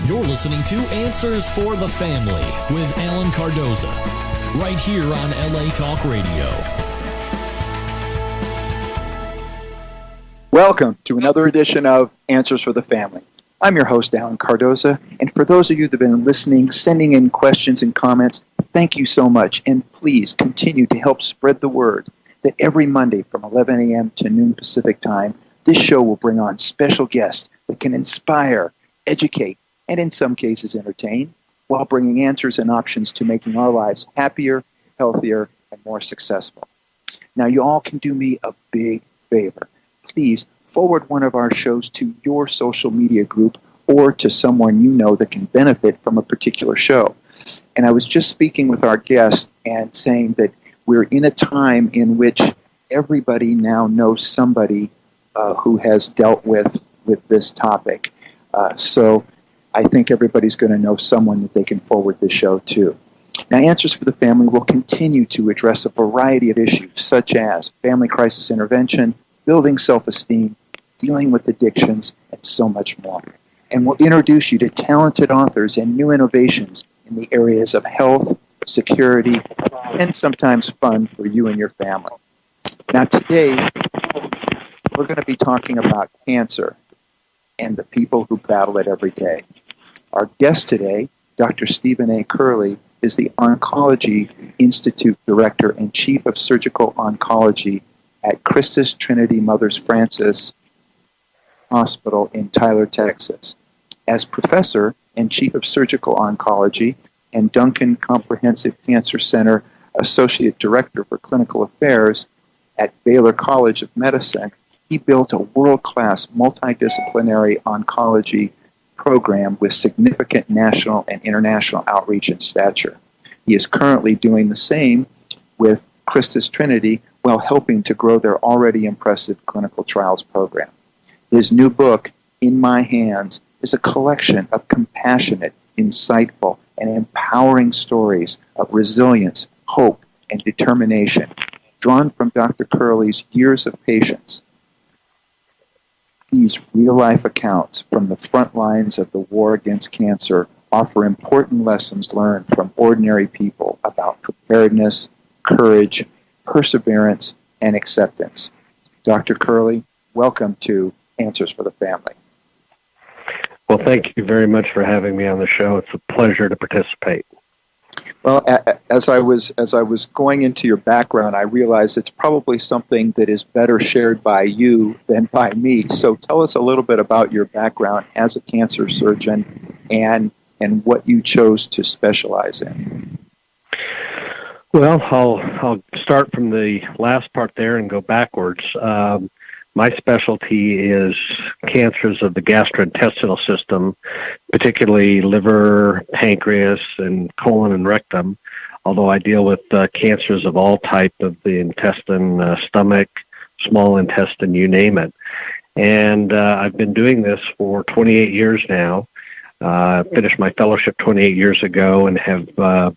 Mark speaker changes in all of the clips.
Speaker 1: You're listening to Answers for the Family with Alan Cardoza, right here on LA Talk Radio.
Speaker 2: Welcome to another edition of Answers for the Family. I'm your host, Alan Cardoza, and for those of you that have been listening, sending in questions and comments, thank you so much, and please continue to help spread the word that every Monday from 11 a.m. to noon Pacific time, this show will bring on special guests that can inspire, educate, and in some cases entertain, while bringing answers and options to making our lives happier, healthier, and more successful. Now, you all can do me a big favor. Please forward one of our shows to your social media group or to someone you know that can benefit from a particular show. And I was just speaking with our guest and saying that we're in a time in which everybody now knows somebody who has dealt with this topic. So I think everybody's going to know someone that they can forward this show to. Now, Answers for the Family will continue to address a variety of issues, such as family crisis intervention, building self-esteem, dealing with addictions, and so much more. And we'll introduce you to talented authors and new innovations in the areas of health, security, and sometimes fun for you and your family. Now, today, we're going to be talking about cancer and the people who battle it every day. Our guest today, Dr. Stephen A. Curley, is the Oncology Institute Director and Chief of Surgical Oncology at Christus Trinity Mothers Francis Hospital in Tyler, Texas. As Professor and Chief of Surgical Oncology and Duncan Comprehensive Cancer Center Associate Director for Clinical Affairs at Baylor College of Medicine, he built a world-class multidisciplinary oncology program with significant national and international outreach and stature. He is currently doing the same with Christus Trinity while helping to grow their already impressive clinical trials program. His new book, In My Hands, is a collection of compassionate, insightful, and empowering stories of resilience, hope, and determination, drawn from Dr. Curley's years of patience. These real-life accounts from the front lines of the war against cancer offer important lessons learned from ordinary people about preparedness, courage, perseverance, and acceptance. Dr. Curley, welcome to Answers for the Family.
Speaker 3: Well, thank you very much for having me on the show. It's a pleasure to participate.
Speaker 2: Well, as I was going into your background, I realized it's probably something that is better shared by you than by me. So tell us a little bit about your background as a cancer surgeon and what you chose to specialize in.
Speaker 3: Well, I'll start from the last part there and go backwards. My specialty is cancers of the gastrointestinal system, particularly liver, pancreas, and colon and rectum, although I deal with cancers of all type of the intestine, stomach, small intestine, you name it. And I've been doing this for 28 years now. Finished my fellowship 28 years ago and have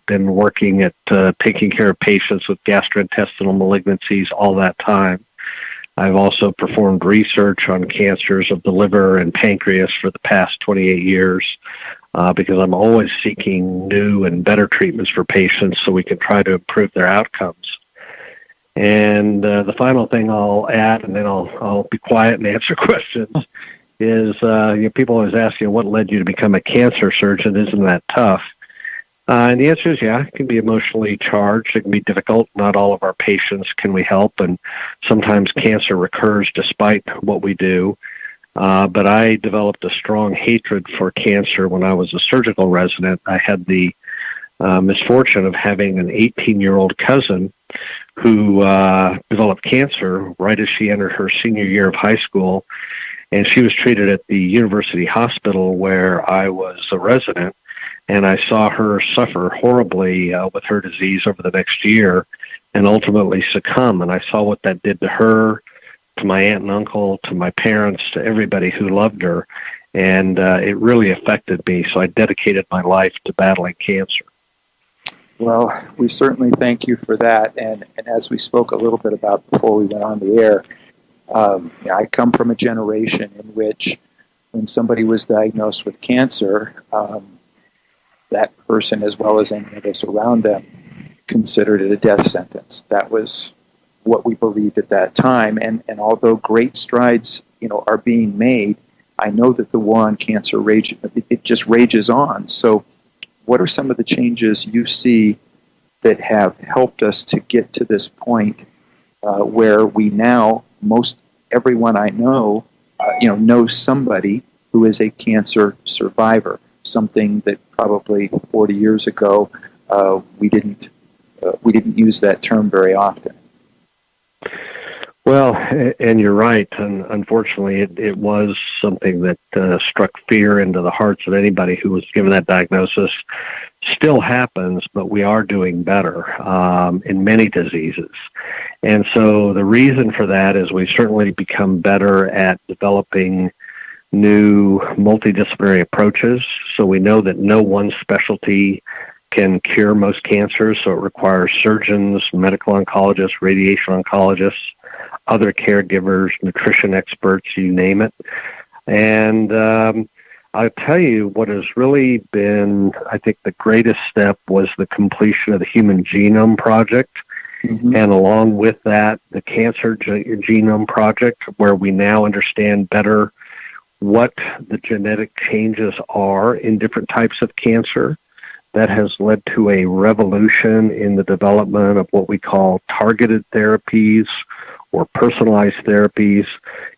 Speaker 3: been working at taking care of patients with gastrointestinal malignancies all that time. I've also performed research on cancers of the liver and pancreas for the past 28 years because I'm always seeking new and better treatments for patients so we can try to improve their outcomes. And the final thing I'll add, and then I'll be quiet and answer questions, is people always ask what led you to become a cancer surgeon? Isn't that tough? And the answer is, it can be emotionally charged. It can be difficult. Not all of our patients can we help, and sometimes cancer recurs despite what we do. But I developed a strong hatred for cancer when I was a surgical resident. I had the misfortune of having an 18-year-old cousin who developed cancer right as she entered her senior year of high school, and she was treated at the university hospital where I was a resident. And I saw her suffer horribly with her disease over the next year and ultimately succumb. And I saw what that did to her, to my aunt and uncle, to my parents, to everybody who loved her. And it really affected me. So I dedicated my life to battling cancer.
Speaker 2: Well, we certainly thank you for that. And as we spoke a little bit about before we went on the air, I come from a generation in which when somebody was diagnosed with cancer, that person, as well as any of us around them, considered it a death sentence. That was what we believed at that time. And although great strides, are being made, I know that the war on cancer it just rages on. So what are some of the changes you see that have helped us to get to this point where we now, most everyone I know, knows somebody who is a cancer survivor, something that probably 40 years ago we didn't use that term very often.
Speaker 3: Well, and you're right. And unfortunately, it was something that struck fear into the hearts of anybody who was given that diagnosis. Still happens, but we are doing better in many diseases. And so the reason for that is we certainly become better at developing new multidisciplinary approaches. So we know that no one specialty can cure most cancers, so it requires surgeons, medical oncologists, radiation oncologists, other caregivers, nutrition experts, you name it. And I'll tell you what has really been, I think, the greatest step was the completion of the Human Genome Project. Mm-hmm. And along with that, the Cancer Genome Project, where we now understand better what the genetic changes are in different types of cancer. That has led to a revolution in the development of what we call targeted therapies or personalized therapies.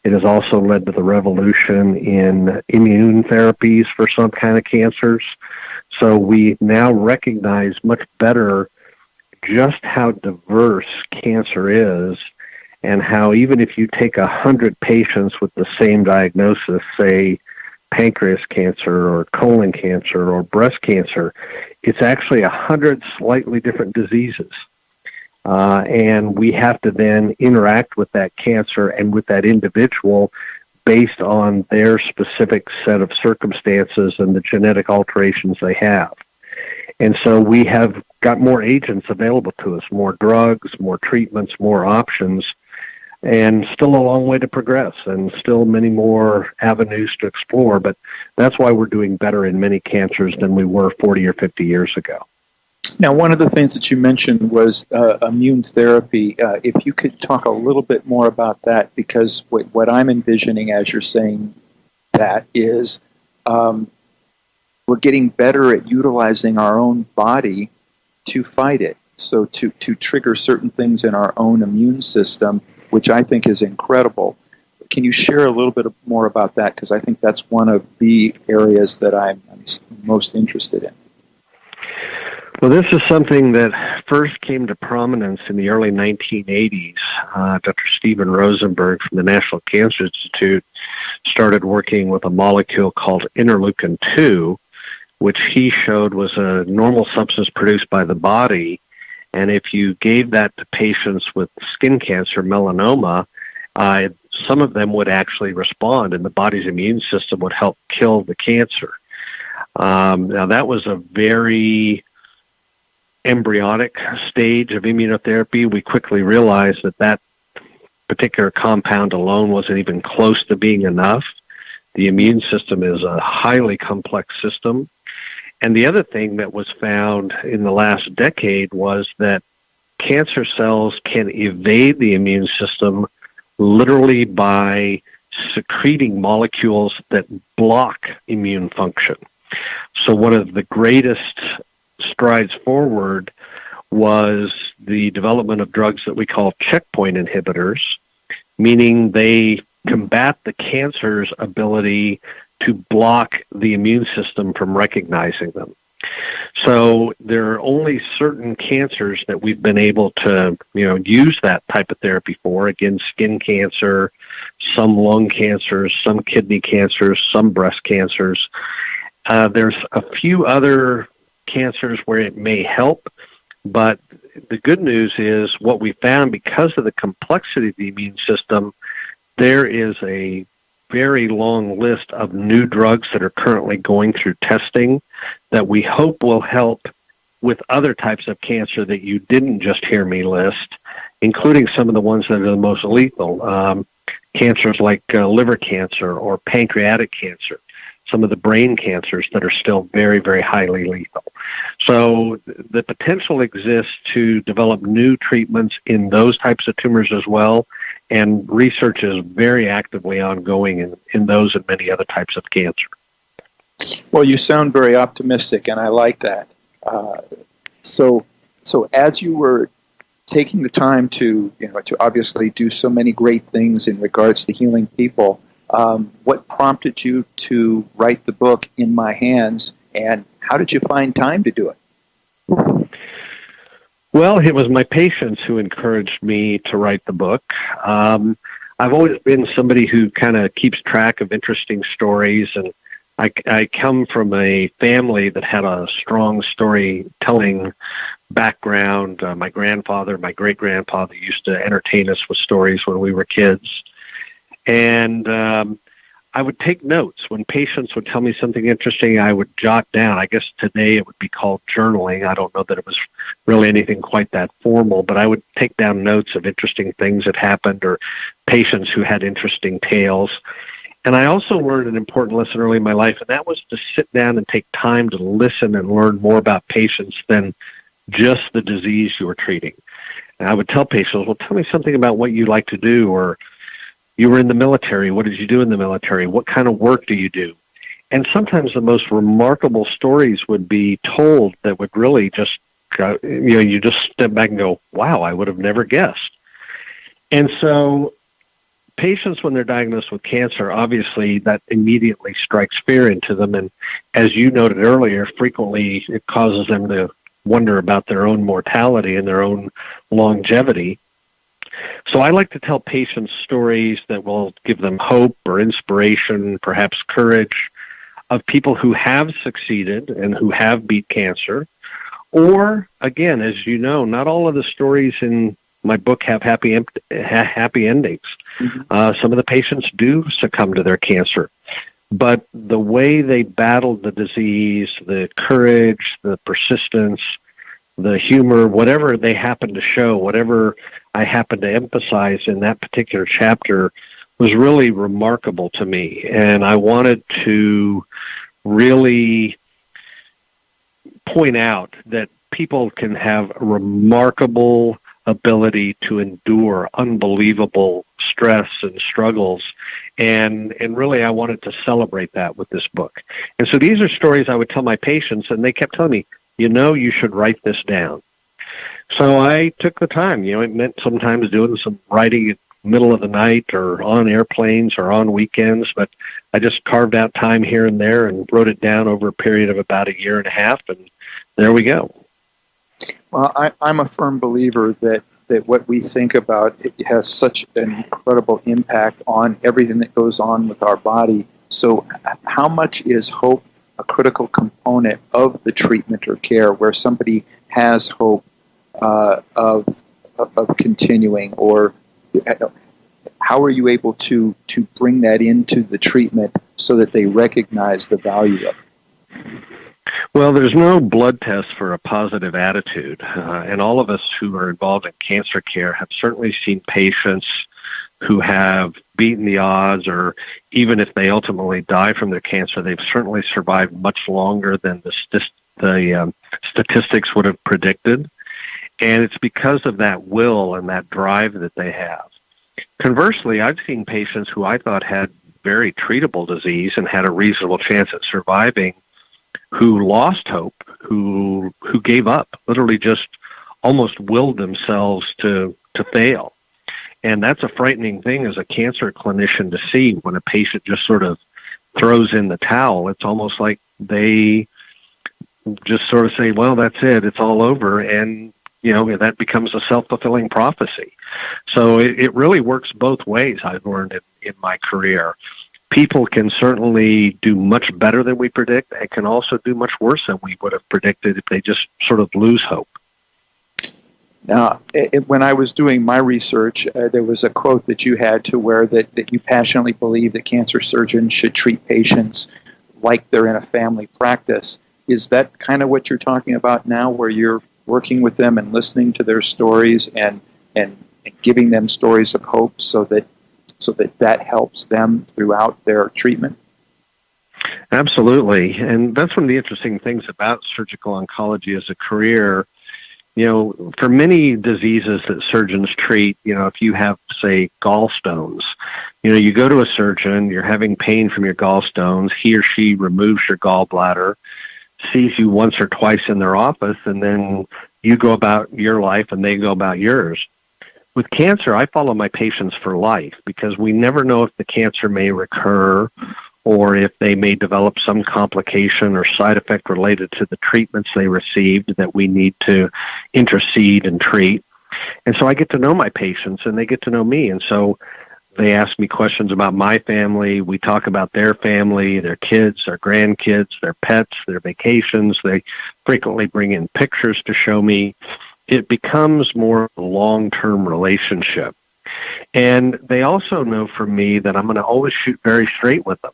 Speaker 3: It has also led to the revolution in immune therapies for some kind of cancers. So we now recognize much better just how diverse cancer is, and how even if you take 100 patients with the same diagnosis, say pancreas cancer or colon cancer or breast cancer, it's actually 100 slightly different diseases. And we have to then interact with that cancer and with that individual based on their specific set of circumstances and the genetic alterations they have. And so we have got more agents available to us, more drugs, more treatments, more options, and still a long way to progress and still many more avenues to explore. But that's why we're doing better in many cancers than we were 40 or 50 years ago.
Speaker 2: Now, one of the things that you mentioned was immune therapy. If you could talk a little bit more about that, because what I'm envisioning as you're saying that is we're getting better at utilizing our own body to fight it. So to trigger certain things in our own immune system, which I think is incredible. Can you share a little bit more about that? Because I think that's one of the areas that I'm most interested in.
Speaker 3: Well, this is something that first came to prominence in the early 1980s. Dr. Steven Rosenberg from the National Cancer Institute started working with a molecule called interleukin-2, which he showed was a normal substance produced by the body. And if you gave that to patients with skin cancer, melanoma, some of them would actually respond, and the body's immune system would help kill the cancer. Now, that was a very embryonic stage of immunotherapy. We quickly realized that particular compound alone wasn't even close to being enough. The immune system is a highly complex system. And the other thing that was found in the last decade was that cancer cells can evade the immune system literally by secreting molecules that block immune function. So one of the greatest strides forward was the development of drugs that we call checkpoint inhibitors, meaning they combat the cancer's ability to block the immune system from recognizing them. So there are only certain cancers that we've been able to, use that type of therapy for. Again, skin cancer, some lung cancers, some kidney cancers, some breast cancers. There's a few other cancers where it may help, but the good news is what we found, because of the complexity of the immune system, there is a very long list of new drugs that are currently going through testing that we hope will help with other types of cancer that you didn't just hear me list, including some of the ones that are the most lethal. cancers like liver cancer or pancreatic cancer, some of the brain cancers that are still very, very highly lethal. So the potential exists to develop new treatments in those types of tumors as well, and research is very actively ongoing in those and many other types of cancer.
Speaker 2: Well, you sound very optimistic, and I like that. So as you were taking the time to obviously do so many great things in regards to healing people, what prompted you to write the book In My Hands, and how did you find time to do it?
Speaker 3: Well, it was my patients who encouraged me to write the book. I've always been somebody who kind of keeps track of interesting stories, and I come from a family that had a strong storytelling background. My grandfather, my great-grandfather used to entertain us with stories when we were kids. And I would take notes. When patients would tell me something interesting, I would jot down. I guess today it would be called journaling. I don't know that it was really anything quite that formal, but I would take down notes of interesting things that happened or patients who had interesting tales. And I also learned an important lesson early in my life, and that was to sit down and take time to listen and learn more about patients than just the disease you were treating. And I would tell patients, well, tell me something about what you like to do, or you were in the military. What did you do in the military? What kind of work do you do? And sometimes the most remarkable stories would be told that would really just, you just step back and go, wow, I would have never guessed. And so patients, when they're diagnosed with cancer, obviously that immediately strikes fear into them. And as you noted earlier, frequently it causes them to wonder about their own mortality and their own longevity. So I like to tell patients stories that will give them hope or inspiration, perhaps courage, of people who have succeeded and who have beat cancer. Or, again, as you know, not all of the stories in my book have happy endings. Mm-hmm. Some of the patients do succumb to their cancer. But the way they battled the disease, the courage, the persistence, the humor, whatever they happen to show, whatever I happen to emphasize in that particular chapter was really remarkable to me. And I wanted to really point out that people can have a remarkable ability to endure unbelievable stress and struggles. And really, I wanted to celebrate that with this book. And so these are stories I would tell my patients, and they kept telling me, you should write this down. So I took the time. It meant sometimes doing some writing at the middle of the night or on airplanes or on weekends, but I just carved out time here and there and wrote it down over a period of about a year and a half, and there we go.
Speaker 2: Well, I'm a firm believer that what we think about, it has such an incredible impact on everything that goes on with our body. So how much is hope a critical component of the treatment or care, where somebody has hope of continuing, or how are you able to bring that into the treatment so that they recognize the value of it?
Speaker 3: Well, there's no blood test for a positive attitude, and all of us who are involved in cancer care have certainly seen patients who have beaten the odds, or even if they ultimately die from their cancer, they've certainly survived much longer than the statistics would have predicted. And it's because of that will and that drive that they have. Conversely, I've seen patients who I thought had very treatable disease and had a reasonable chance at surviving, who lost hope, who gave up, literally just almost willed themselves to fail. And that's a frightening thing as a cancer clinician to see when a patient just sort of throws in the towel. It's almost like they just sort of say, well, that's it, it's all over, and that becomes a self-fulfilling prophecy. So it really works both ways, I've learned in my career. People can certainly do much better than we predict, and can also do much worse than we would have predicted if they just sort of lose hope.
Speaker 2: Now, when I was doing my research, there was a quote that you had to where that you passionately believe that cancer surgeons should treat patients like they're in a family practice. Is that kind of what you're talking about now, where you're working with them and listening to their stories and giving them stories of hope so that so that helps them throughout their treatment?
Speaker 3: Absolutely. And that's one of the interesting things about surgical oncology as a career. For many diseases that surgeons treat, if you have, say, gallstones, you go to a surgeon, you're having pain from your gallstones, he or she removes your gallbladder, sees you once or twice in their office, and then you go about your life and they go about yours. With cancer, I follow my patients for life because we never know if the cancer may recur or if they may develop some complication or side effect related to the treatments they received that we need to intercede and treat. And so I get to know my patients and they get to know me. And so they ask me questions about my family. We talk about their family, their kids, their grandkids, their pets, their vacations. They frequently bring in pictures to show me. It becomes more of a long-term relationship. And they also know from me that I'm going to always shoot very straight with them.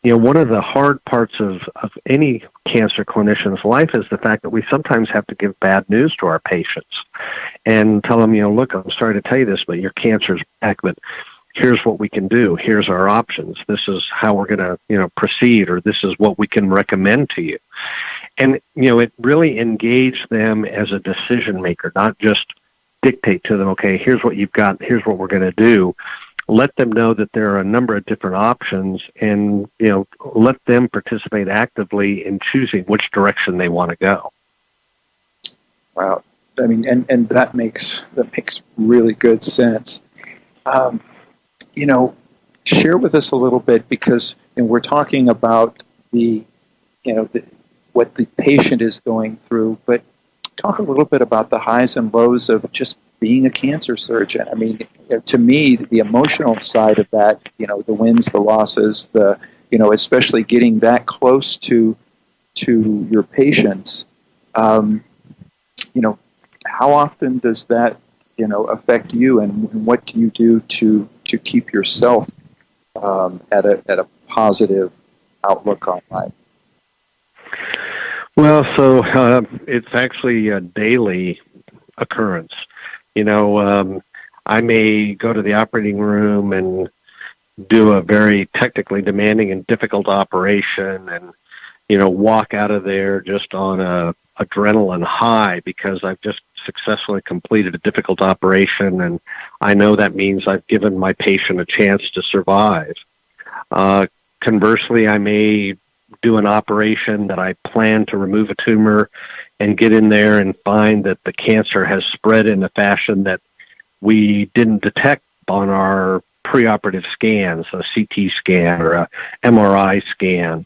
Speaker 3: One of the hard parts of any cancer clinician's life is the fact that we sometimes have to give bad news to our patients and tell them, look, I'm sorry to tell you this, but your cancer's back, but here's what we can do. Here's our options. This is how we're going to, proceed, or this is what we can recommend to you. And, it really engaged them as a decision maker, not just dictate to them, okay, here's what you've got, here's what we're going to do. Let them know that there are a number of different options and, let them participate actively in choosing which direction they want to go.
Speaker 2: Wow. I mean, and that makes really good sense. Share with us a little bit because we're talking about what the patient is going through, but talk a little bit about the highs and lows of just being a cancer surgeon. I mean, to me, the emotional side of that, the wins, the losses, especially getting that close to your patients, how often does that, affect you, and what do you do to keep yourself at a positive outlook on life?
Speaker 3: Well, so it's actually a daily occurrence. I may go to the operating room and do a very technically demanding and difficult operation and, walk out of there just on a adrenaline high because I've just successfully completed a difficult operation, and I know that means I've given my patient a chance to survive. Conversely, I may do an operation that I plan to remove a tumor and get in there and find that the cancer has spread in a fashion that we didn't detect on our preoperative scans, a CT scan or a MRI scan.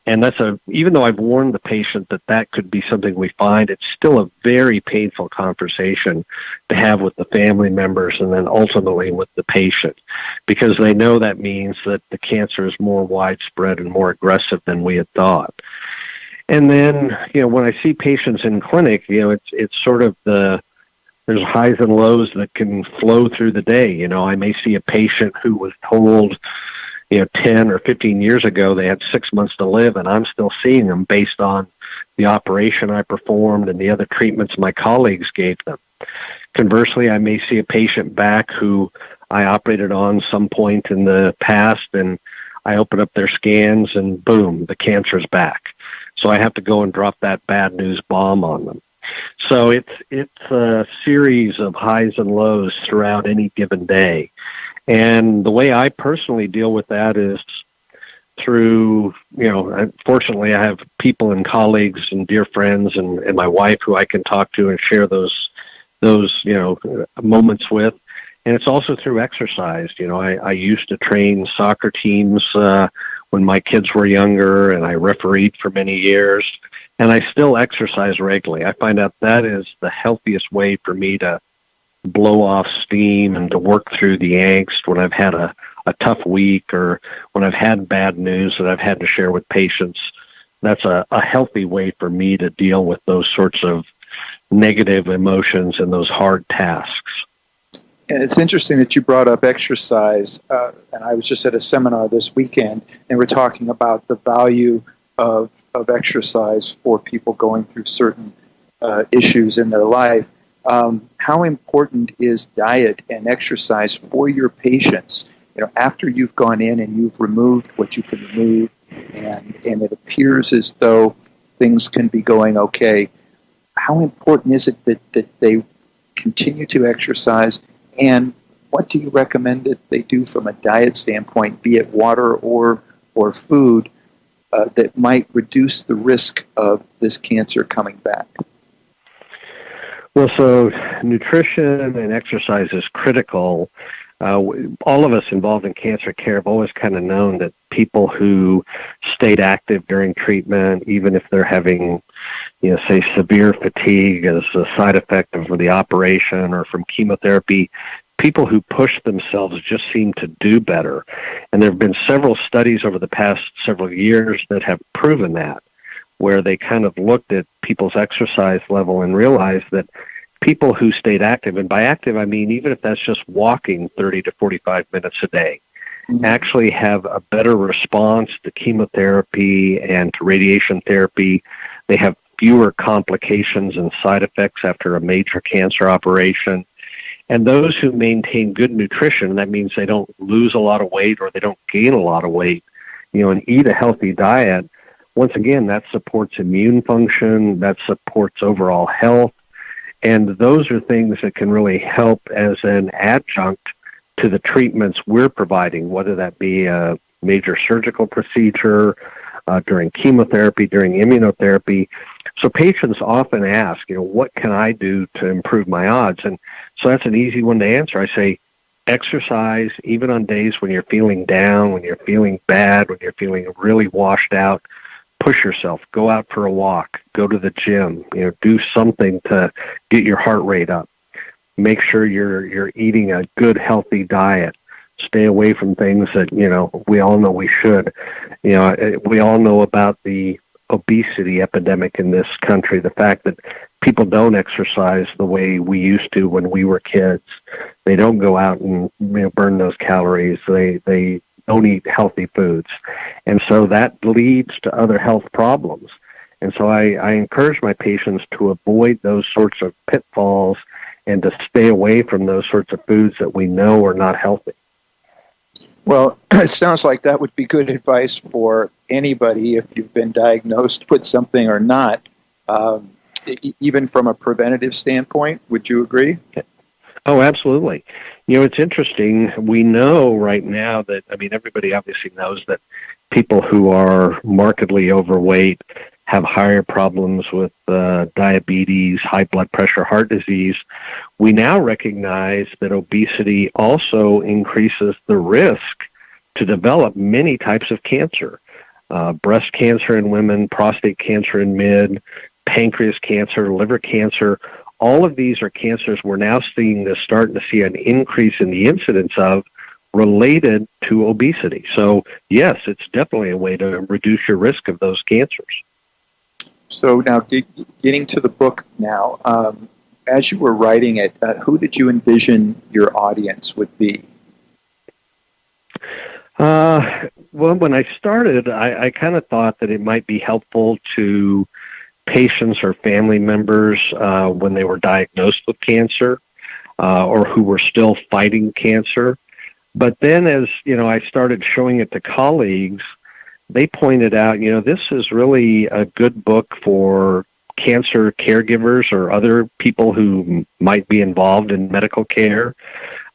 Speaker 3: And even though I've warned the patient that could be something we find, it's still a very painful conversation to have with the family members and then ultimately with the patient, because they know that means that the cancer is more widespread and more aggressive than we had thought. And then, when I see patients in clinic, it's sort of there's highs and lows that can flow through the day. I may see a patient who was told 10 or 15 years ago they had 6 months to live, and I'm still seeing them based on the operation I performed and the other treatments my colleagues gave them. Conversely, I may see a patient back who I operated on some point in the past, and I open up their scans and boom, the cancer's back. So I have to go and drop that bad news bomb on them. So it's a series of highs and lows throughout any given day. And the way I personally deal with that is through, fortunately I have people and colleagues and dear friends and my wife who I can talk to and share those moments with. And it's also through exercise. I used to train soccer teams when my kids were younger, and I refereed for many years. And I still exercise regularly. I find out that is the healthiest way for me to blow off steam and to work through the angst when I've had a tough week or when I've had bad news that I've had to share with patients. That's a healthy way for me to deal with those sorts of negative emotions and those hard tasks.
Speaker 2: And it's interesting that you brought up exercise. And I was just at a seminar this weekend, and we're talking about the value of exercise for people going through certain issues in their life. How important is diet and exercise for your patients? after you've gone in and you've removed what you can remove, and it appears as though things can be going okay, how important is it that they continue to exercise, and what do you recommend that they do from a diet standpoint, be it water or food, that might reduce the risk of this cancer coming back?
Speaker 3: Well, so nutrition and exercise is critical. All of us involved in cancer care have always kind of known that people who stayed active during treatment, even if they're having, say, severe fatigue as a side effect of the operation or from chemotherapy, people who push themselves just seem to do better. And there have been several studies over the past several years that have proven that, where they kind of looked at people's exercise level and realized that people who stayed active, and by active I mean even if that's just walking 30 to 45 minutes a day, actually have a better response to chemotherapy and to radiation therapy. They have fewer complications and side effects after a major cancer operation. And those who maintain good nutrition, that means they don't lose a lot of weight or they don't gain a lot of weight, and eat a healthy diet, once again, that supports immune function, that supports overall health. And those are things that can really help as an adjunct to the treatments we're providing, whether that be a major surgical procedure, during chemotherapy, during immunotherapy. So patients often ask, what can I do to improve my odds? And so that's an easy one to answer. I say, exercise, even on days when you're feeling down, when you're feeling bad, when you're feeling really washed out. Push yourself, go out for a walk, go to the gym, do something to get your heart rate up. Make sure you're eating a good, healthy diet. Stay away from things that, we all know we should. We all know about the obesity epidemic in this country, the fact that people don't exercise the way we used to when we were kids. They don't go out and burn those calories. They don't eat healthy foods. And so that leads to other health problems. And so I encourage my patients to avoid those sorts of pitfalls and to stay away from those sorts of foods that we know are not healthy.
Speaker 2: Well, it sounds like that would be good advice for anybody if you've been diagnosed with something or not, even from a preventative standpoint. Would you agree?
Speaker 3: Oh, absolutely. It's interesting. We know right now that, everybody obviously knows that people who are markedly overweight have higher problems with diabetes, high blood pressure, heart disease. We now recognize that obesity also increases the risk to develop many types of cancer. Breast cancer in women, prostate cancer in men, pancreas cancer, liver cancer. All of these are cancers we're now starting to see an increase in the incidence of related to obesity. So, yes, it's definitely a way to reduce your risk of those cancers.
Speaker 2: So now, getting to the book now, as you were writing it, who did you envision your audience would be?
Speaker 3: Well, when I started, I kind of thought that it might be helpful to patients or family members when they were diagnosed with cancer or who were still fighting cancer. But then as, I started showing it to colleagues, they pointed out, this is really a good book for cancer caregivers or other people who might be involved in medical care.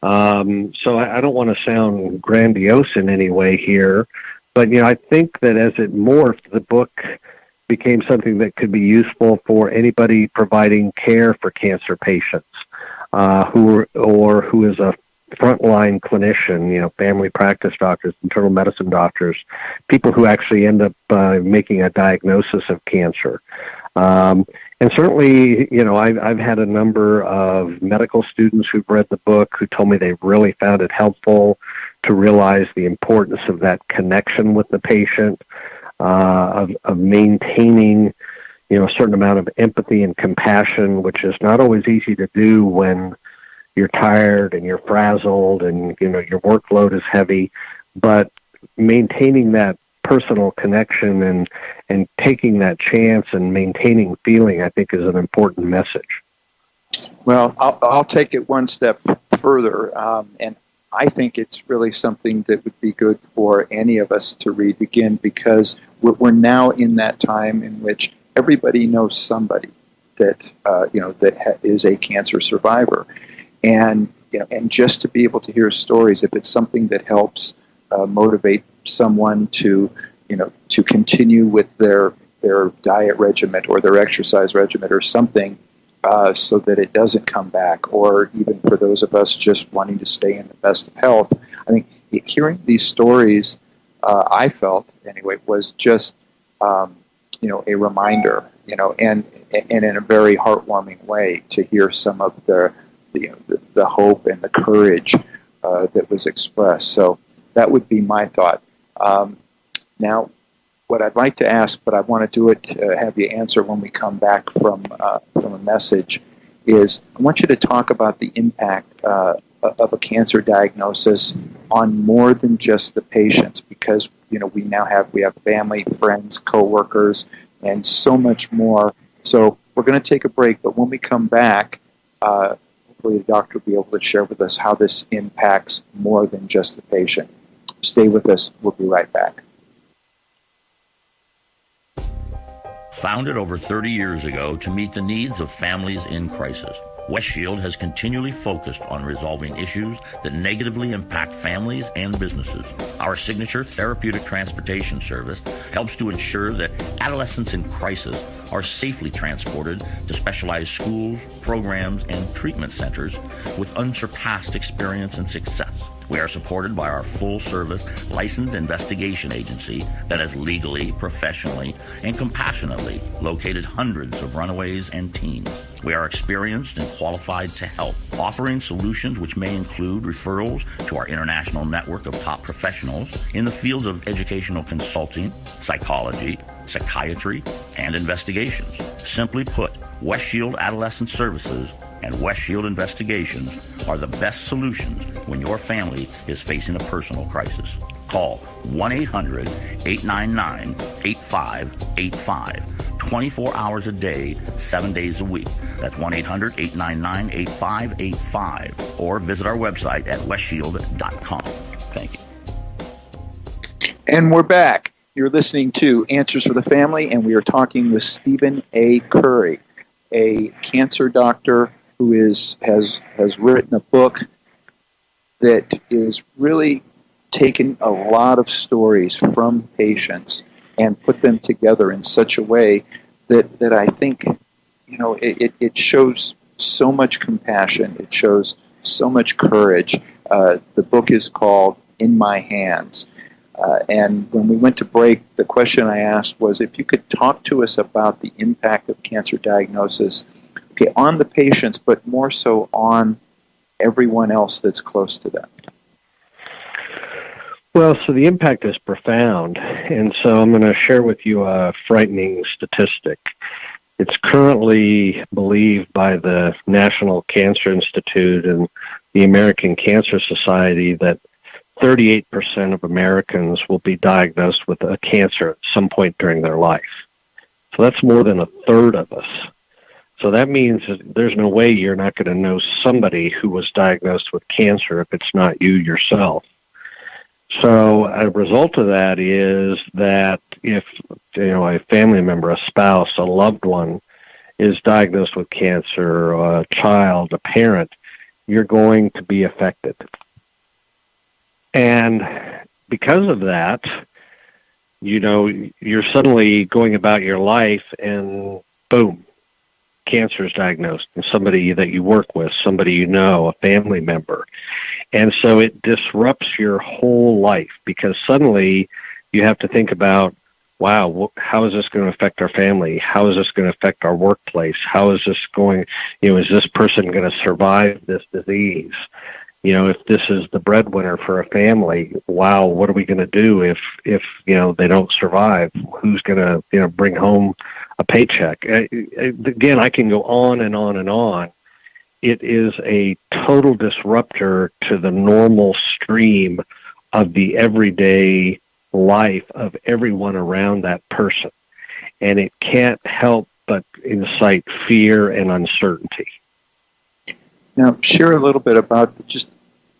Speaker 3: So I don't want to sound grandiose in any way here, but, I think that as it morphed, the book became something that could be useful for anybody providing care for cancer patients, who is a frontline clinician, family practice doctors, internal medicine doctors, people who actually end up making a diagnosis of cancer. And certainly, I've had a number of medical students who've read the book who told me they really found it helpful to realize the importance of that connection with the patient, of maintaining, a certain amount of empathy and compassion, which is not always easy to do when you're tired and you're frazzled and, your workload is heavy, but maintaining that personal connection and taking that chance and maintaining feeling, I think, is an important message.
Speaker 2: Well, I'll take it one step further, and I think it's really something that would be good for any of us to read again, because we're now in that time in which everybody knows somebody that is a cancer survivor, and and just to be able to hear stories, if it's something that helps motivate someone to to continue with their diet regimen or their exercise regimen or something, so that it doesn't come back, or even for those of us just wanting to stay in the best of health. I think hearing these stories, I felt anyway, was just a reminder, and in a very heartwarming way to hear some of the hope and the courage that was expressed. So that would be my thought. Now, what I'd like to ask, but I want to do it, have you answer when we come back from a message, is I want you to talk about the impact of a cancer diagnosis on more than just the patients, because we have family, friends, coworkers, and so much more. So we're going to take a break, but when we come back, hopefully the doctor will be able to share with us how this impacts more than just the patient. Stay with us. We'll be right back.
Speaker 4: Founded over 30 years ago to meet the needs of families in crisis, West Shield has continually focused on resolving issues that negatively impact families and businesses. Our signature therapeutic transportation service helps to ensure that adolescents in crisis are safely transported to specialized schools, programs, and treatment centers with unsurpassed experience and success. We are supported by our full-service licensed investigation agency that has legally, professionally, and compassionately located hundreds of runaways and teens. We are experienced and qualified to help, offering solutions which may include referrals to our international network of top professionals in the fields of educational consulting, psychology, psychiatry, and investigations. Simply put, West Shield Adolescent Services and West Shield Investigations are the best solutions when your family is facing a personal crisis. Call 1-800-899-8585, 24 hours a day, 7 days a week. That's 1-800-899-8585, or visit our website at westshield.com. Thank you.
Speaker 2: And we're back. You're listening to Answers for the Family, and we are talking with Stephen A. Curley, a cancer doctor who has written a book that is really taken a lot of stories from patients and put them together in such a way that I think it shows so much compassion. It shows so much courage. The book is called In My Hands. And when we went to break, the question I asked was if you could talk to us about the impact of cancer diagnosis, on the patients, but more so on everyone else that's close to them.
Speaker 3: Well, so the impact is profound, and so I'm going to share with you a frightening statistic. It's currently believed by the National Cancer Institute and the American Cancer Society that 38% of Americans will be diagnosed with a cancer at some point during their life. So that's more than a third of us. So that means that there's no way you're not going to know somebody who was diagnosed with cancer if it's not you yourself. So a result of that is that if a family member, a spouse, a loved one is diagnosed with cancer, or a child, a parent, you're going to be affected. And because of that, you're suddenly going about your life and boom, cancer is diagnosed, and somebody that you work with, somebody you know, a family member. And so it disrupts your whole life because suddenly you have to think about, wow, how is this going to affect our family? How is this going to affect our workplace? How is this going, is this person going to survive this disease? If this is the breadwinner for a family, wow, what are we going to do if they don't survive? Who's going to, bring home a paycheck? Again, I can go on and on and on. It is a total disruptor to the normal stream of the everyday life of everyone around that person. And it can't help but incite fear and uncertainty.
Speaker 2: Now, share a little bit about just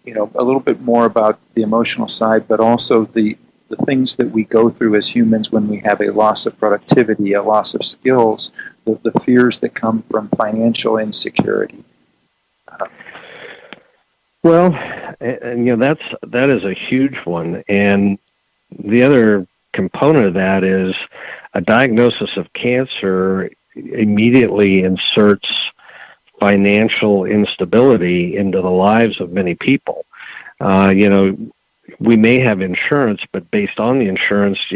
Speaker 2: a little bit more about the emotional side, but also the things that we go through as humans when we have a loss of productivity, a loss of skills, the fears that come from financial insecurity.
Speaker 3: Well, and that is a huge one, and the other component of that is a diagnosis of cancer immediately inserts financial instability into the lives of many people. We may have insurance, but based on the insurance,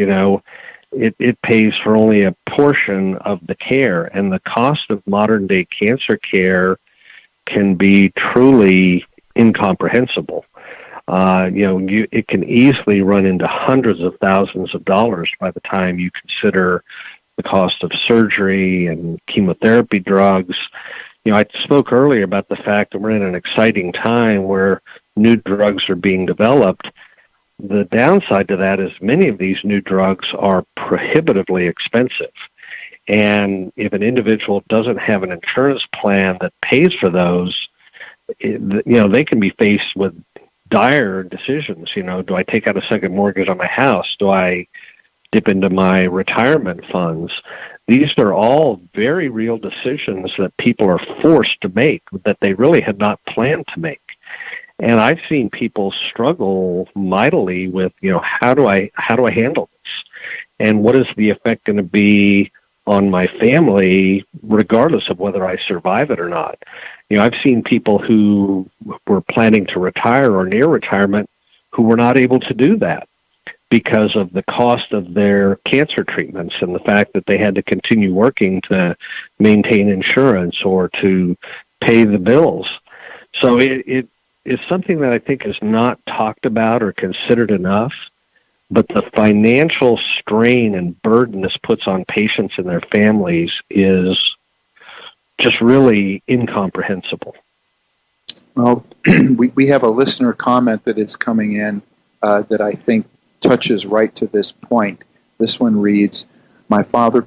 Speaker 3: it pays for only a portion of the care, and the cost of modern day cancer care can be truly incomprehensible. It can easily run into hundreds of thousands of dollars by the time you consider the cost of surgery and chemotherapy drugs. I spoke earlier about the fact that we're in an exciting time where new drugs are being developed. The downside to that is many of these new drugs are prohibitively expensive. And if an individual doesn't have an insurance plan that pays for those, they can be faced with dire decisions. Do I take out a second mortgage on my house? Do I dip into my retirement funds? These are all very real decisions that people are forced to make that they really had not planned to make. And I've seen people struggle mightily with, how do I handle this? And what is the effect going to be on my family, regardless of whether I survive it or not? I've seen people who were planning to retire or near retirement who were not able to do that because of the cost of their cancer treatments and the fact that they had to continue working to maintain insurance or to pay the bills. So it is something that I think is not talked about or considered enough, but the financial strain and burden this puts on patients and their families is just really incomprehensible.
Speaker 2: Well, we have a listener comment that is coming in that I think touches right to this point. This one reads, "My father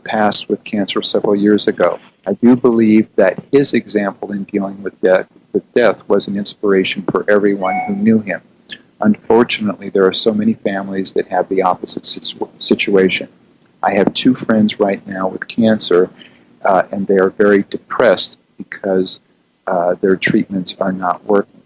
Speaker 2: passed with cancer several years ago. I do believe that his example in dealing with death was an inspiration for everyone who knew him. Unfortunately, there are so many families that have the opposite situation. I have 2 friends right now with cancer, and they are very depressed because their treatments are not working.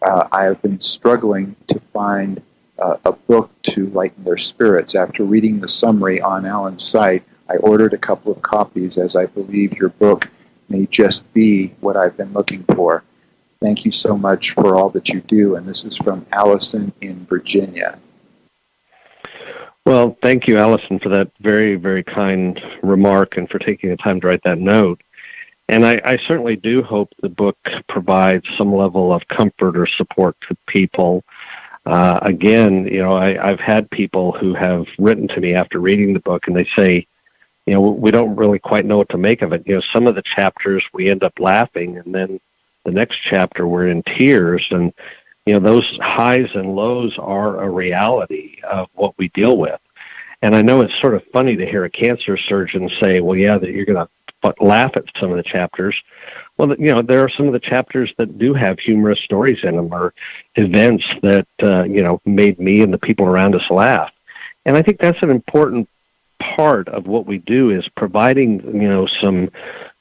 Speaker 2: I have been struggling to find a book to lighten their spirits. After reading the summary on Alan's site, I ordered a couple of copies as I believe your book may just be what I've been looking for. Thank you so much for all that you do." And this is from Allison in Virginia.
Speaker 3: Well, thank you, Allison, for that very, very kind remark and for taking the time to write that note. And I certainly do hope the book provides some level of comfort or support to people. Again, I've had people who have written to me after reading the book, and they say, we don't really quite know what to make of it. Some of the chapters we end up laughing, and then the next chapter we're in tears. And, those highs and lows are a reality of what we deal with. And I know it's sort of funny to hear a cancer surgeon say, well, yeah, that you're going to laugh at some of the chapters. Well, there are some of the chapters that do have humorous stories in them or events that, made me and the people around us laugh. And I think that's an important part of what we do is providing,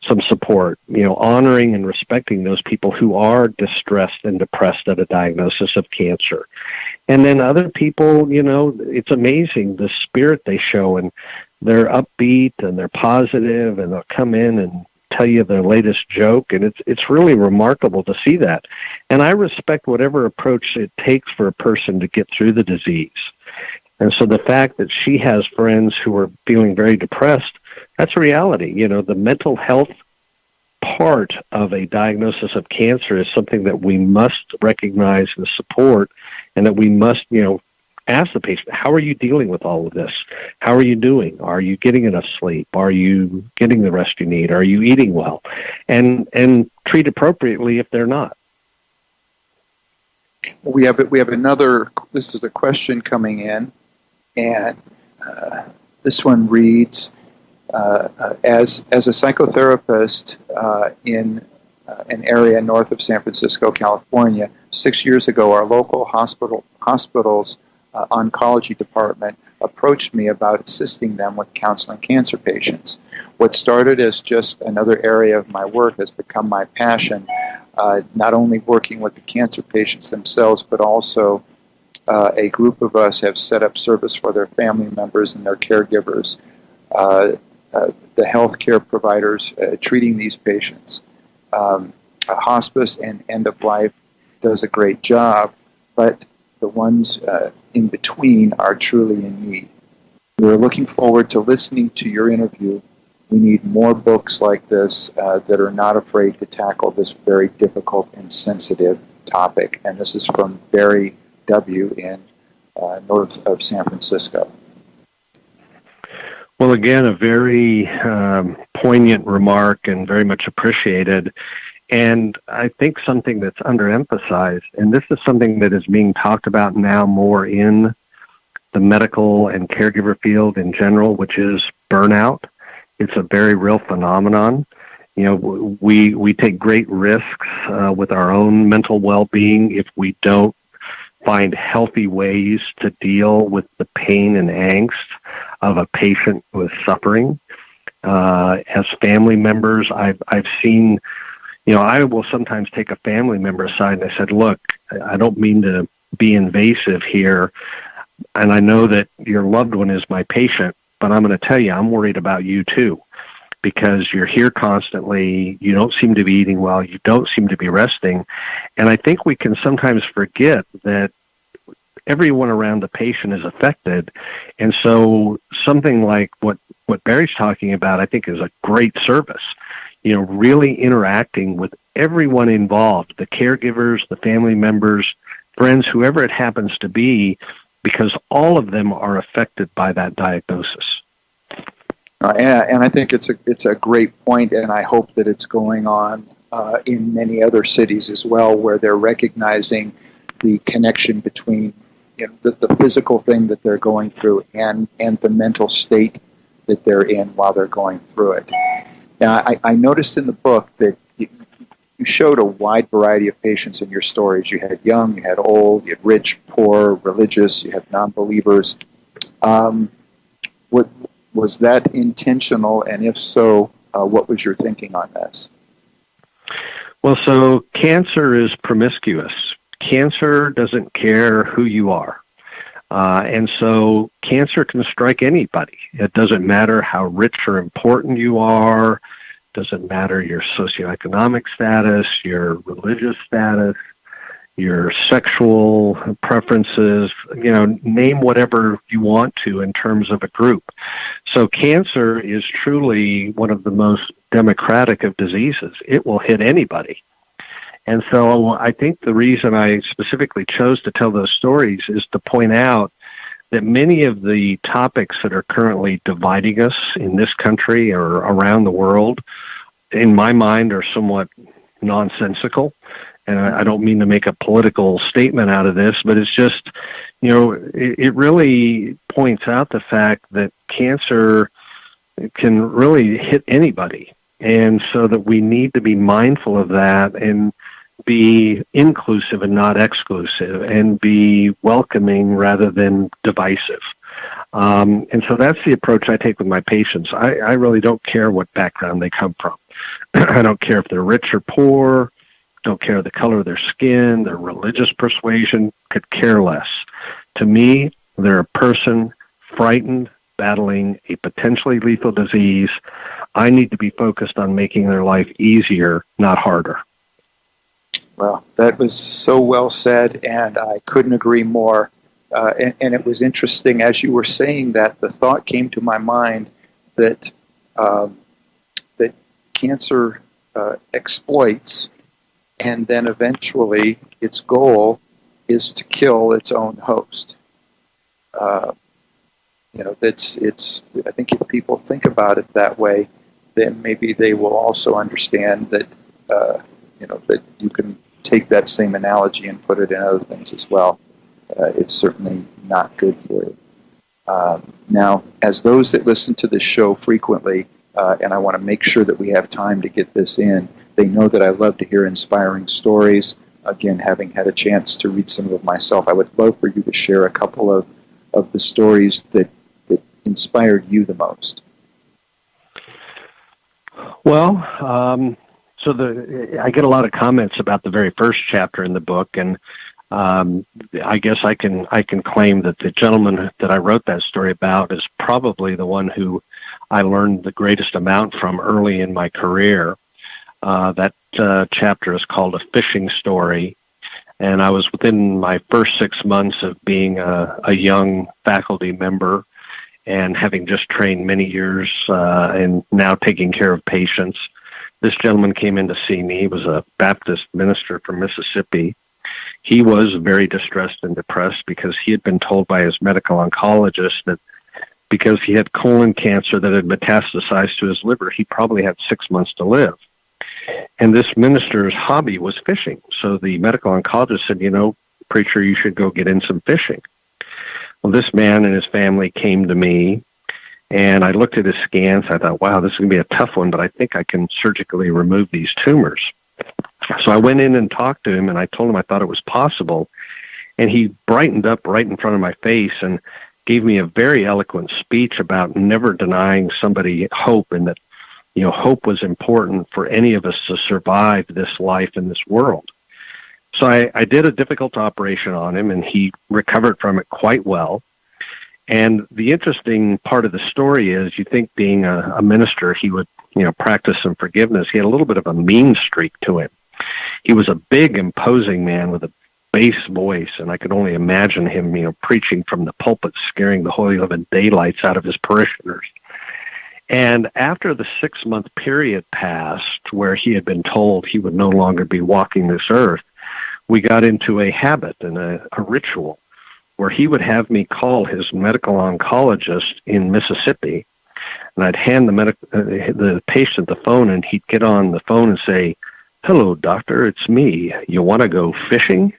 Speaker 3: some support, honoring and respecting those people who are distressed and depressed at a diagnosis of cancer. And then other people, it's amazing the spirit they show, and they're upbeat and they're positive, and they'll come in and tell you their latest joke, and it's really remarkable to see that. And I respect whatever approach it takes for a person to get through the disease. And so the fact that she has friends who are feeling very depressed, that's a reality. The mental health part of a diagnosis of cancer is something that we must recognize and support, and that we must, ask the patient, how are you dealing with all of this? How are you doing? Are you getting enough sleep? Are you getting the rest you need? Are you eating well? And treat appropriately if they're not.
Speaker 2: We have another, this is a question coming in, and this one reads, as a psychotherapist in an area north of San Francisco, California. 6 years ago, our local hospital's oncology department approached me about assisting them with counseling cancer patients. What started as just another area of my work has become my passion, not only working with the cancer patients themselves, but also a group of us have set up service for their family members and their caregivers, the healthcare providers treating these patients. Hospice and end of life does a great job, but the ones in between are truly in need. We're looking forward to listening to your interview. We need more books like this that are not afraid to tackle this very difficult and sensitive topic. And this is from Barry W. in north of San Francisco.
Speaker 3: Well, again, a very poignant remark and very much appreciated. And I think something that's underemphasized, and this is something that is being talked about now more in the medical and caregiver field in general, which is burnout. It's a very real phenomenon. You know, we take great risks with our own mental well-being if we don't find healthy ways to deal with the pain and angst of a patient who is suffering. As family members, I've seen, you know, I will sometimes take a family member aside and I said, look, I don't mean to be invasive here, and I know that your loved one is my patient, but I'm going to tell you, I'm worried about you too, because you're here constantly, you don't seem to be eating well, you don't seem to be resting. And I think we can sometimes forget that everyone around the patient is affected. And so something like what Barry's talking about, I think, is a great service. You know, really interacting with everyone involved, the caregivers, the family members, friends, whoever it happens to be, because all of them are affected by that diagnosis.
Speaker 2: And I think it's a great point, and I hope that it's going on in many other cities as well, where they're recognizing the connection between, you know, the physical thing that they're going through and the mental state that they're in while they're going through it. Now, I noticed in the book that you showed a wide variety of patients in your stories. You had young, you had old, you had rich, poor, religious, you had non-believers. Was that intentional? And if so, what was your thinking on this?
Speaker 3: Well, so cancer is promiscuous. Cancer doesn't care who you are. And so cancer can strike anybody. It doesn't matter how rich or important you are. Doesn't matter your socioeconomic status, your religious status, your sexual preferences, you know, name whatever you want to in terms of a group. So cancer is truly one of the most democratic of diseases. It will hit anybody. And so I think the reason I specifically chose to tell those stories is to point out that many of the topics that are currently dividing us in this country or around the world, in my mind, are somewhat nonsensical. And I don't mean to make a political statement out of this, but it's just, you know, it really points out the fact that cancer can really hit anybody. And so that we need to be mindful of that and be inclusive and not exclusive, and be welcoming rather than divisive. And so that's the approach I take with my patients. I really don't care what background they come from. I don't care if they're rich or poor, don't care the color of their skin, their religious persuasion, could care less. To me, they're a person frightened, battling a potentially lethal disease. I need to be focused on making their life easier, not harder.
Speaker 2: Well, that was so well said, and I couldn't agree more. And it was interesting, as you were saying that, the thought came to my mind that that cancer exploits, and then eventually its goal is to kill its own host. You know, it's. I think if people think about it that way, then maybe they will also understand that you know, that you can take that same analogy and put it in other things as well. It's certainly not good for you. Now, as those that listen to this show frequently, and I want to make sure that we have time to get this in, They know that I love to hear inspiring stories. Again, having had a chance to read some of them myself, I would love for you to share a couple of the stories that inspired you the most.
Speaker 3: Well, I get a lot of comments about the very first chapter in the book, and I guess I can claim that the gentleman that I wrote that story about is probably the one who I learned the greatest amount from early in my career. That chapter is called A Fishing Story, and I was within my first 6 months of being a young faculty member and having just trained many years and now taking care of patients. This gentleman came in to see me. He was a Baptist minister from Mississippi. He was very distressed and depressed because he had been told by his medical oncologist that because he had colon cancer that had metastasized to his liver, he probably had 6 months to live. And this minister's hobby was fishing. So the medical oncologist said, preacher, you should go get in some fishing. Well, this man and his family came to me, and I looked at his scans. I thought, wow, this is going to be a tough one, but I think I can surgically remove these tumors. So I went in and talked to him, and I told him I thought it was possible. And he brightened up right in front of my face and gave me a very eloquent speech about never denying somebody hope, and that, hope was important for any of us to survive this life in this world. So I did a difficult operation on him, and he recovered from it quite well. And the interesting part of the story is, you think being a minister, he would, practice some forgiveness. He had a little bit of a mean streak to him. He was a big, imposing man with a bass voice, and I could only imagine him, preaching from the pulpit, scaring the holy living daylights out of his parishioners. And after the 6-month period passed, where he had been told he would no longer be walking this earth, we got into a habit and a ritual where he would have me call his medical oncologist in Mississippi, and I'd hand the patient the phone, and he'd get on the phone and say, "Hello, doctor, it's me. You want to go fishing?"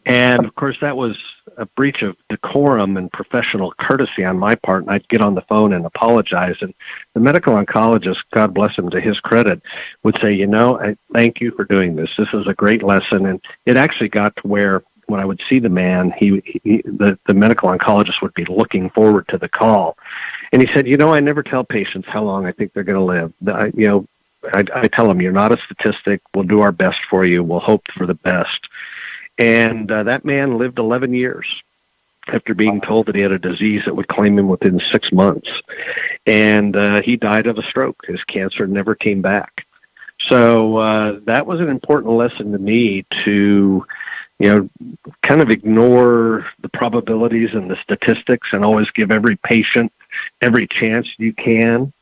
Speaker 3: And, of course, that was a breach of decorum and professional courtesy on my part, and I'd get on the phone and apologize. And the medical oncologist, God bless him, to his credit, would say, I thank you for doing this. This is a great lesson. And it actually got to where when I would see the man, the medical oncologist would be looking forward to the call. And he said, I never tell patients how long I think they're going to live. I tell them, you're not a statistic. We'll do our best for you. We'll hope for the best. And that man lived 11 years after being told that he had a disease that would claim him within 6 months. And he died of a stroke. His cancer never came back. So that was an important lesson to me to, kind of ignore the probabilities and the statistics and always give every patient every chance you can.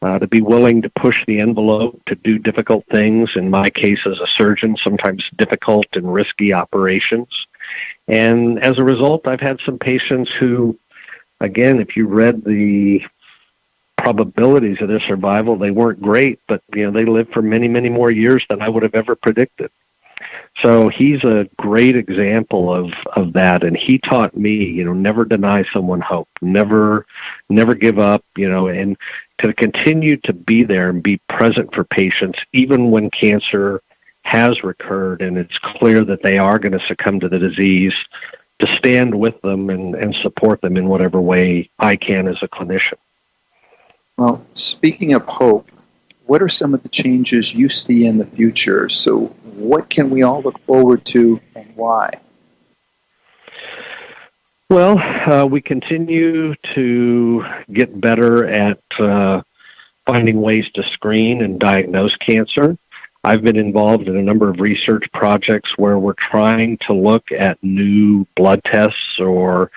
Speaker 3: To be willing to push the envelope, to do difficult things, in my case as a surgeon, sometimes difficult and risky operations. And as a result, I've had some patients who, again, if you read the probabilities of their survival, they weren't great, but they lived for many, many more years than I would have ever predicted. So he's a great example of that, and he taught me, never deny someone hope, never give up, and to continue to be there and be present for patients, even when cancer has recurred and it's clear that they are going to succumb to the disease, to stand with them and support them in whatever way I can as a clinician.
Speaker 2: Well, speaking of hope, what are some of the changes you see in the future? So what can we all look forward to, and why?
Speaker 3: Well, we continue to get better at finding ways to screen and diagnose cancer. I've been involved in a number of research projects where we're trying to look at new blood tests, or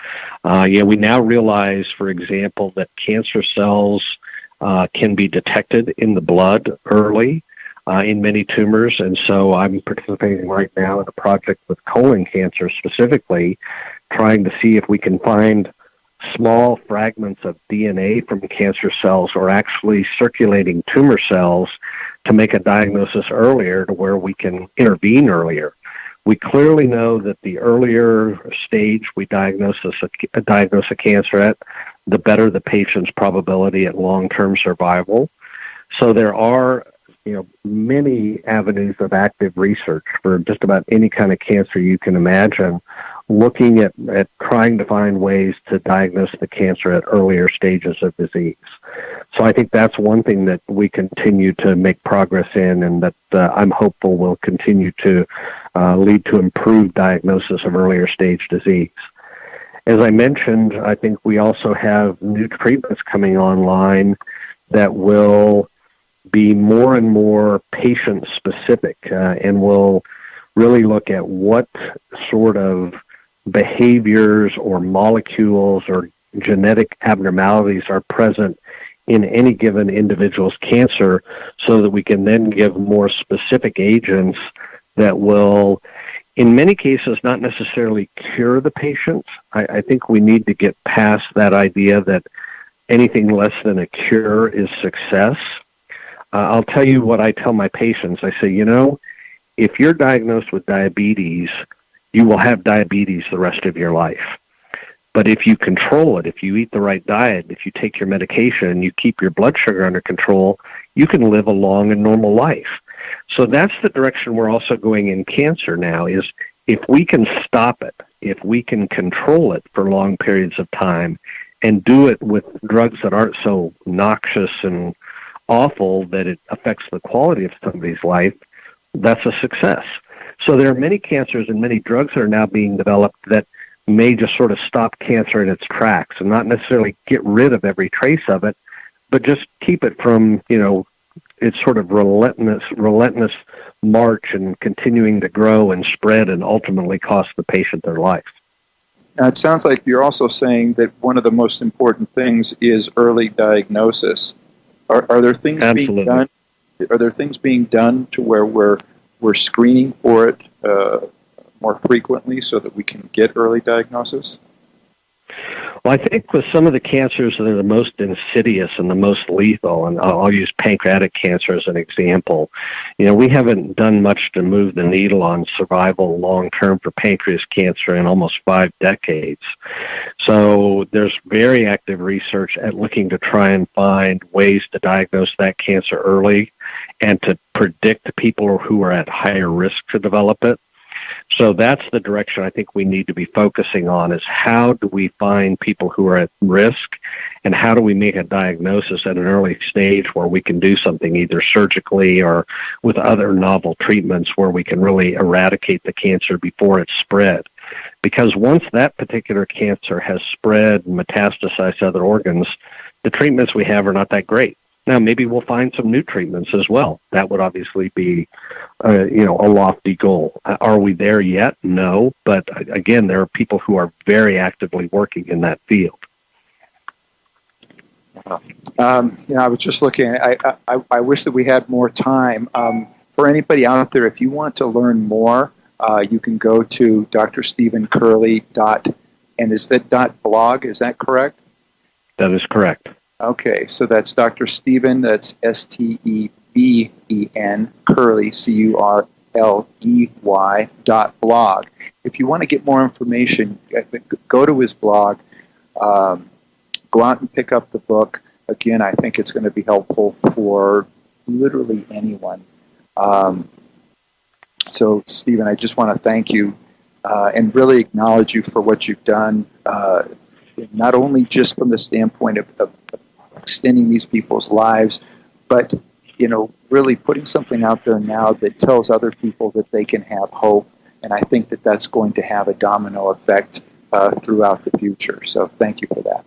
Speaker 3: we now realize, for example, that cancer cells can be detected in the blood early in many tumors. And so I'm participating right now in a project with colon cancer specifically, trying to see if we can find small fragments of DNA from cancer cells or actually circulating tumor cells to make a diagnosis earlier, to where we can intervene earlier. We clearly know that the earlier stage we diagnose a cancer at, the better the patient's probability at long-term survival. So there are many avenues of active research for just about any kind of cancer you can imagine, looking at trying to find ways to diagnose the cancer at earlier stages of disease. So I think that's one thing that we continue to make progress in, and that I'm hopeful will continue to lead to improved diagnosis of earlier stage disease. As I mentioned, I think we also have new treatments coming online that will be more and more patient-specific and will really look at what sort of behaviors or molecules or genetic abnormalities are present in any given individual's cancer, so that we can then give more specific agents that will, in many cases, not necessarily cure the patient. I think we need to get past that idea that anything less than a cure is success. I'll tell you what I tell my patients. I say, if you're diagnosed with diabetes, you will have diabetes the rest of your life. But if you control it, if you eat the right diet, if you take your medication, you keep your blood sugar under control, you can live a long and normal life. So that's the direction we're also going in cancer now, is if we can stop it, if we can control it for long periods of time and do it with drugs that aren't so noxious and awful that it affects the quality of somebody's life, that's a success. So there are many cancers and many drugs that are now being developed that may just sort of stop cancer in its tracks and not necessarily get rid of every trace of it, but just keep it from, its sort of relentless march and continuing to grow and spread and ultimately cost the patient their life.
Speaker 2: Now, it sounds like you're also saying that one of the most important things is early diagnosis. Are there things
Speaker 3: Absolutely.
Speaker 2: being done? Are there things being done to where we're screening for it more frequently so that we can get early diagnosis?
Speaker 3: Well, I think with some of the cancers that are the most insidious and the most lethal, and I'll use pancreatic cancer as an example, we haven't done much to move the needle on survival long-term for pancreas cancer in almost 5 decades. So there's very active research at looking to try and find ways to diagnose that cancer early and to predict people who are at higher risk to develop it. So that's the direction I think we need to be focusing on, is how do we find people who are at risk, and how do we make a diagnosis at an early stage where we can do something either surgically or with other novel treatments where we can really eradicate the cancer before it's spread. Because once that particular cancer has spread and metastasized to other organs, the treatments we have are not that great. Now, maybe we'll find some new treatments as well. That would obviously be, a lofty goal. Are we there yet? No. But again, there are people who are very actively working in that field.
Speaker 2: I was just looking. I wish that we had more time. For anybody out there, if you want to learn more, you can go to drstephencurley. And is that .blog? Is that correct?
Speaker 3: That is correct.
Speaker 2: Okay, so that's Dr. Stephen, that's Steven, Curley, CURLEY.blog. If you want to get more information, go to his blog, go out and pick up the book. Again, I think it's going to be helpful for literally anyone. So, Stephen, I just want to thank you and really acknowledge you for what you've done, not only just from the standpoint of extending these people's lives, but really putting something out there now that tells other people that they can have hope. And I think that that's going to have a domino effect throughout the future. So thank you for that.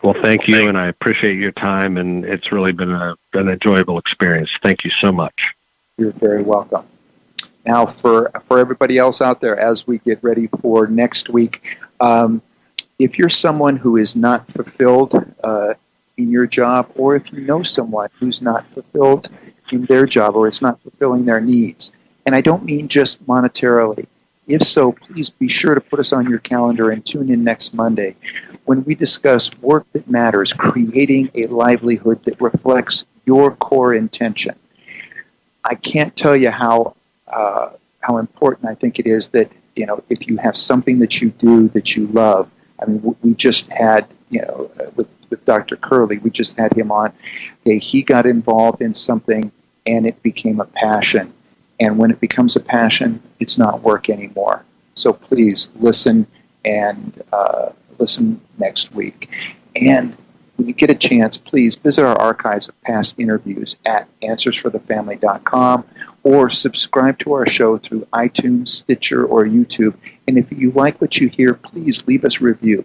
Speaker 3: Well, thank you, and I appreciate your time, and it's really been an enjoyable experience. Thank you so much.
Speaker 2: You're very welcome. Now, for everybody else out there, as we get ready for next week, if you're someone who is not fulfilled in your job, or if you know someone who's not fulfilled in their job or is not fulfilling their needs, and I don't mean just monetarily, if so, please be sure to put us on your calendar and tune in next Monday when we discuss work that matters, creating a livelihood that reflects your core intention. I can't tell you how important I think it is that, if you have something that you do that you love. I mean, we just had, with Dr. Curley, we just had him on. He got involved in something, and it became a passion. And when it becomes a passion, it's not work anymore. So please listen and listen next week. And when you get a chance, please visit our archives of past interviews at answersforthefamily.com or subscribe to our show through iTunes, Stitcher, or YouTube. And if you like what you hear, please leave us a review.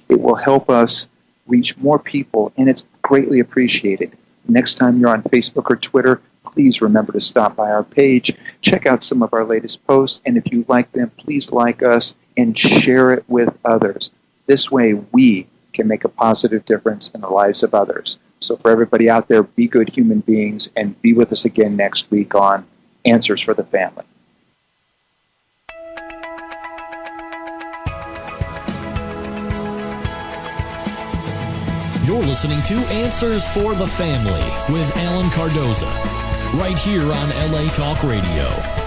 Speaker 2: It will help us reach more people, and it's greatly appreciated. Next time you're on Facebook or Twitter, please remember to stop by our page, check out some of our latest posts, and if you like them, please like us and share it with others. This way, we can make a positive difference in the lives of others. So for everybody out there, be good human beings and be with us again next week on Answers for the Family.
Speaker 1: You're listening to Answers for the Family with Alan Cardoza, right here on LA Talk Radio.